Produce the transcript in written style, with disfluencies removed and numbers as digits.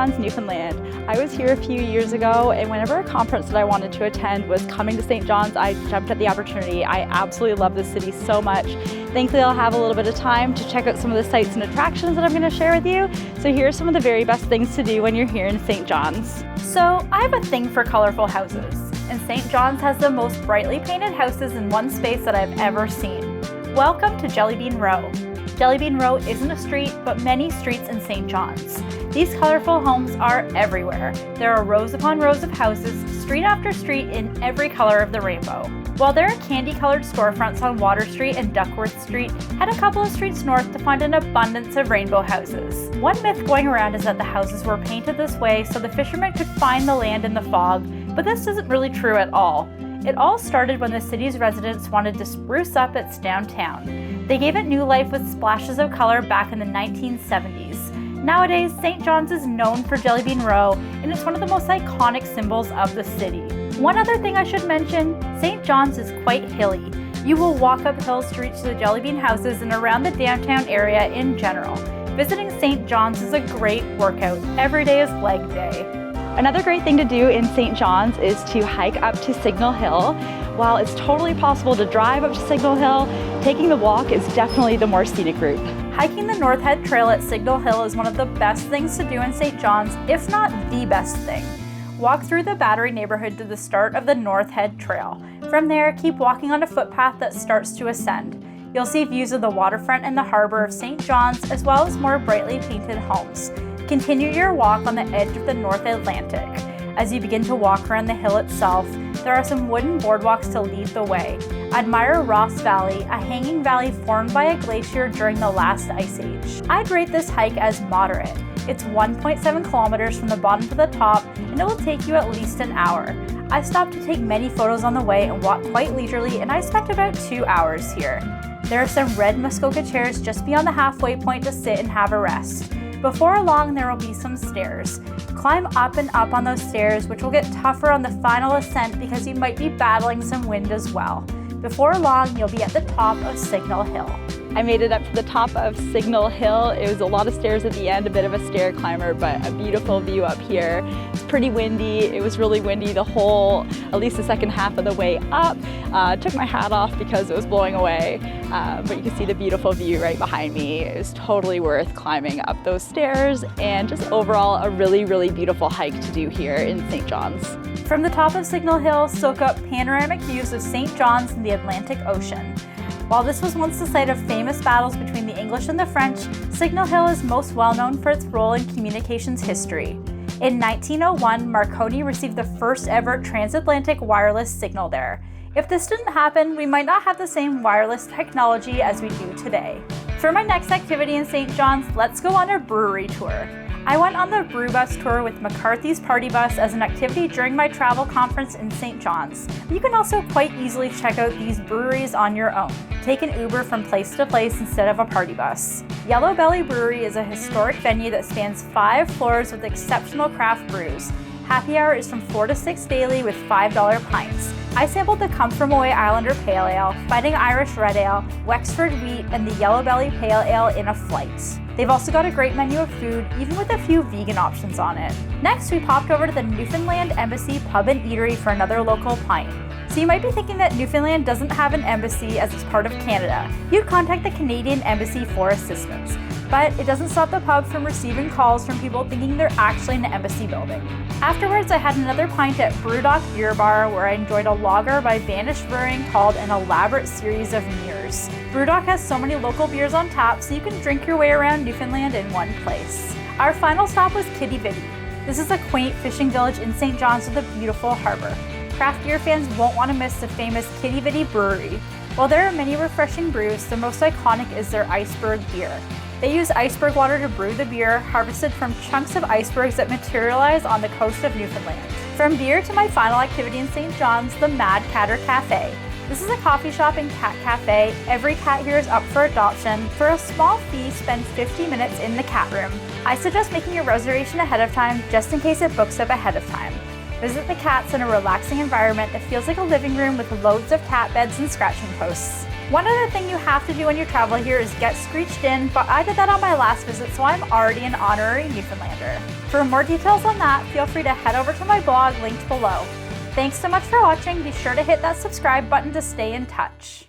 John's, Newfoundland. I was here a few years ago, and whenever a conference that I wanted to attend was coming to St. John's, I jumped at the opportunity. I absolutely love this city so much. Thankfully, I'll have a little bit of time to check out some of the sites and attractions that I'm going to share with you. So here are some of the very best things to do when you're here in St. John's. So I have a thing for colorful houses, and St. John's has the most brightly painted houses in one space that I've ever seen. Welcome to Jellybean Row. Jellybean Row isn't a street, but many streets in St. John's. These colorful homes are everywhere. There are rows upon rows of houses, street after street, in every color of the rainbow. While there are candy-colored storefronts on Water Street and Duckworth Street, head a couple of streets north to find an abundance of rainbow houses. One myth going around is that the houses were painted this way so the fishermen could find the land in the fog, but this isn't really true at all. It all started when the city's residents wanted to spruce up its downtown. They gave it new life with splashes of color back in the 1970s. Nowadays, St. John's is known for Jellybean Row, and it's one of the most iconic symbols of the city. One other thing I should mention, St. John's is quite hilly. You will walk up hill streets to the Jellybean houses and around the downtown area in general. Visiting St. John's is a great workout. Every day is leg day. Another great thing to do in St. John's is to hike up to Signal Hill. While it's totally possible to drive up to Signal Hill, taking the walk is definitely the more scenic route. Hiking the North Head Trail at Signal Hill is one of the best things to do in St. John's, if not the best thing. Walk through the Battery neighborhood to the start of the North Head Trail. From there, keep walking on a footpath that starts to ascend. You'll see views of the waterfront and the harbor of St. John's, as well as more brightly painted homes. Continue your walk on the edge of the North Atlantic. As you begin to walk around the hill itself, there are some wooden boardwalks to lead the way. Admire Ross Valley, a hanging valley formed by a glacier during the last ice age. I'd rate this hike as moderate. It's 1.7 kilometers from the bottom to the top, and it will take you at least an hour. I stopped to take many photos on the way and walked quite leisurely, and I spent about 2 hours here. There are some red Muskoka chairs just beyond the halfway point to sit and have a rest. Before long, there will be some stairs. Climb up and up on those stairs, which will get tougher on the final ascent because you might be battling some wind as well. Before long, you'll be at the top of Signal Hill. I made it up to the top of Signal Hill. It was a lot of stairs at the end, a bit of a stair climber, but a beautiful view up here. It's pretty windy. It was really windy the whole, at least the second half of the way up. Took my hat off because it was blowing away, but you can see the beautiful view right behind me. It was totally worth climbing up those stairs, and just overall a really, really beautiful hike to do here in St. John's. From the top of Signal Hill, soak up panoramic views of St. John's and the Atlantic Ocean. While this was once the site of famous battles between the English and the French, Signal Hill is most well known for its role in communications history. In 1901, Marconi received the first ever transatlantic wireless signal there. If this didn't happen, we might not have the same wireless technology as we do today. For my next activity in St. John's, let's go on a brewery tour. I went on the Brew Bus tour with McCarthy's Party Bus as an activity during my travel conference in St. John's. You can also quite easily check out these breweries on your own. Take an Uber from place to place instead of a party bus. Yellow Belly Brewery is a historic venue that spans 5 floors with exceptional craft brews. Happy hour is from 4 to 6 daily with $5 pints. I sampled the Come From Away Islander Pale Ale, Fighting Irish Red Ale, Wexford Wheat, and the Yellow Belly Pale Ale in a flight. They've also got a great menu of food, even with a few vegan options on it. Next, we popped over to the Newfoundland Embassy Pub and Eatery for another local pint. So you might be thinking that Newfoundland doesn't have an embassy as it's part of Canada. You'd contact the Canadian Embassy for assistance. But it doesn't stop the pub from receiving calls from people thinking they're actually in the embassy building. Afterwards, I had another pint at Brewdog Beer Bar, where I enjoyed a lager by Banished Brewing called An Elaborate Series of Mirrors. Brewdog has so many local beers on tap, so you can drink your way around Newfoundland in one place. Our final stop was Quidi Vidi. This is a quaint fishing village in St. John's with a beautiful harbor. Craft beer fans won't want to miss the famous Quidi Vidi Brewery. While there are many refreshing brews, the most iconic is their iceberg beer. They use iceberg water to brew the beer, harvested from chunks of icebergs that materialize on the coast of Newfoundland. From beer to my final activity in St. John's, the Mad Catter Cafe. This is a coffee shop and cat cafe. Every cat here is up for adoption. For a small fee, spend 50 minutes in the cat room. I suggest making a reservation ahead of time, just in case it books up ahead of time. Visit the cats in a relaxing environment that feels like a living room with loads of cat beds and scratching posts. One other thing you have to do when you travel here is get screeched in, but I did that on my last visit, so I'm already an honorary Newfoundlander. For more details on that, feel free to head over to my blog linked below. Thanks so much for watching. Be sure to hit that subscribe button to stay in touch.